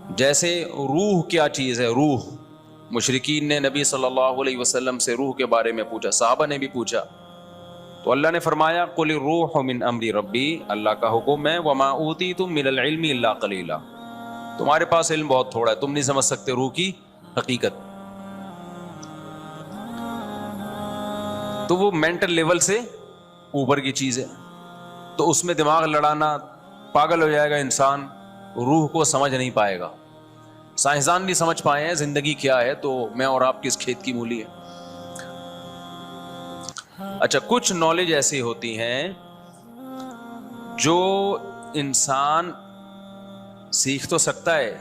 جیسے روح کیا چیز ہے، روح مشرکین نے نبی صلی اللہ علیہ وسلم سے روح کے بارے میں پوچھا، صحابہ نے بھی پوچھا، تو اللہ نے فرمایا قل الروح من امر ربی، اللہ کا حکم ہے وما اوتیتم من العلم الا قلیلا، تمہارے پاس علم بہت تھوڑا ہے، تم نہیں سمجھ سکتے روح کی حقیقت. تو وہ مینٹل لیول سے اوپر کی چیز ہے، تو اس میں دماغ لڑانا، پاگل ہو جائے گا انسان، روح کو سمجھ نہیں پائے گا. سائنسدان بھی سمجھ پائے ہیں زندگی کیا ہے، تو میں اور آپ کس کھیت کی مولی ہے. اچھا، کچھ نالج ایسی ہوتی ہیں جو انسان سیکھ تو سکتا ہے،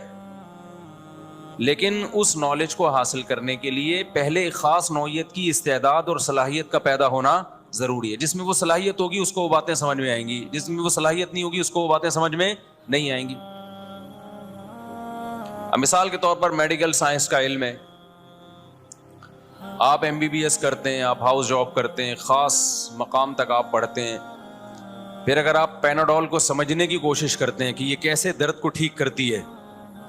لیکن اس نالج کو حاصل کرنے کے لیے پہلے ایک خاص نوعیت کی استعداد اور صلاحیت کا پیدا ہونا ضروری ہے. جس میں وہ صلاحیت ہوگی اس کو وہ باتیں سمجھ میں آئیں گی، جس میں وہ صلاحیت نہیں ہوگی اس کو وہ باتیں سمجھ میں نہیں آئیں گی. اب مثال کے طور پر میڈیکل سائنس کا علم ہے، آپ MBBS کرتے ہیں، آپ ہاؤس جاب کرتے ہیں، خاص مقام تک آپ پڑھتے ہیں، پھر اگر آپ پیناڈول کو سمجھنے کی کوشش کرتے ہیں کہ یہ کیسے درد کو ٹھیک کرتی ہے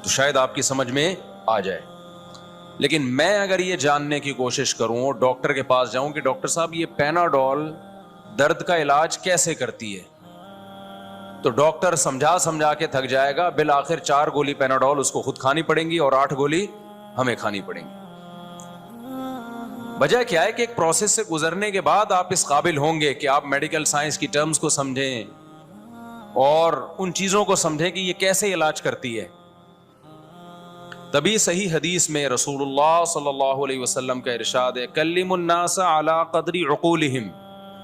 تو شاید آپ کی سمجھ میں آ جائے. لیکن میں اگر یہ جاننے کی کوشش کروں اور ڈاکٹر کے پاس جاؤں کہ ڈاکٹر صاحب یہ پیناڈول درد کا علاج کیسے کرتی ہے، تو ڈاکٹر سمجھا کے تھک جائے گا، بالآخر 4 گولی پیناڈول اس کو خود کھانی پڑیں گی اور 8 گولی ہمیں کھانی پڑیں گی. وجہ کیا ہے کہ ایک پروسیس سے گزرنے کے بعد آپ اس قابل ہوں گے کہ آپ میڈیکل سائنس کی ٹرمز کو سمجھیں اور ان چیزوں کو سمجھیں کہ یہ کیسے علاج کرتی ہے. تبھی صحیح حدیث میں رسول اللہ صلی اللہ علیہ وسلم کا ارشاد ہے کلم الناس علی قدر عقولہم،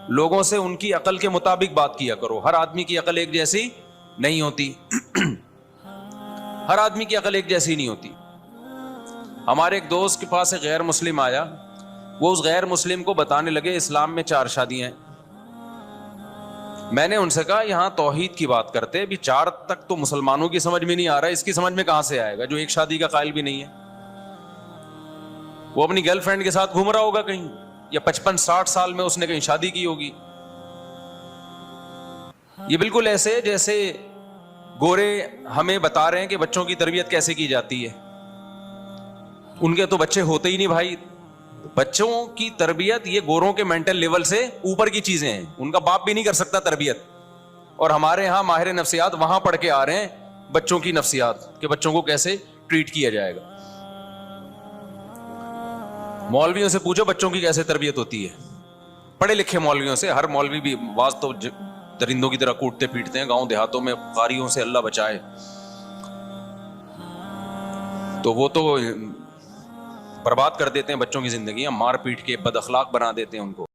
لوگوں سے ان کی عقل کے مطابق بات کیا کرو. ہر آدمی کی عقل ایک جیسی نہیں ہوتی ہر آدمی کی عقل ایک جیسی نہیں ہوتی. ہمارے ایک دوست کے پاس ایک غیر مسلم آیا، وہ اس غیر مسلم کو بتانے لگے اسلام میں 4 شادیاں ہیں. میں نے ان سے کہا یہاں توحید کی بات کرتے، ابھی 4 تک تو مسلمانوں کی سمجھ میں نہیں آ رہا ہے، اس کی سمجھ میں کہاں سے آئے گا جو ایک شادی کا قائل بھی نہیں ہے. وہ اپنی گرل فرینڈ کے ساتھ گھوم رہا ہوگا کہیں، یا 55-60 سال میں اس نے کہیں شادی کی ہوگی. یہ بالکل ایسے جیسے گورے ہمیں بتا رہے ہیں کہ بچوں کی تربیت کیسے کی جاتی ہے. ان کے تو بچے ہوتے ہی نہیں بھائی. بچوں کی تربیت یہ گوروں کے مینٹل لیول سے اوپر کی چیزیں ہیں، ان کا باپ بھی نہیں کر سکتا تربیت. اور ہمارے ہاں ماہر نفسیات وہاں پڑھ کے آ رہے ہیں بچوں کی نفسیات کہ بچوں کو کیسے ٹریٹ کیا جائے گا. مولویوں سے پوچھو بچوں کی کیسے تربیت ہوتی ہے، پڑھے لکھے مولویوں سے. ہر مولوی بھی بعض تو درندوں کی طرح کوٹتے پیٹتے ہیں گاؤں دیہاتوں میں، قاریوں سے اللہ بچائے. تو وہ تو برباد کر دیتے ہیں بچوں کی زندگیاں، مار پیٹ کے بد اخلاق بنا دیتے ہیں ان کو.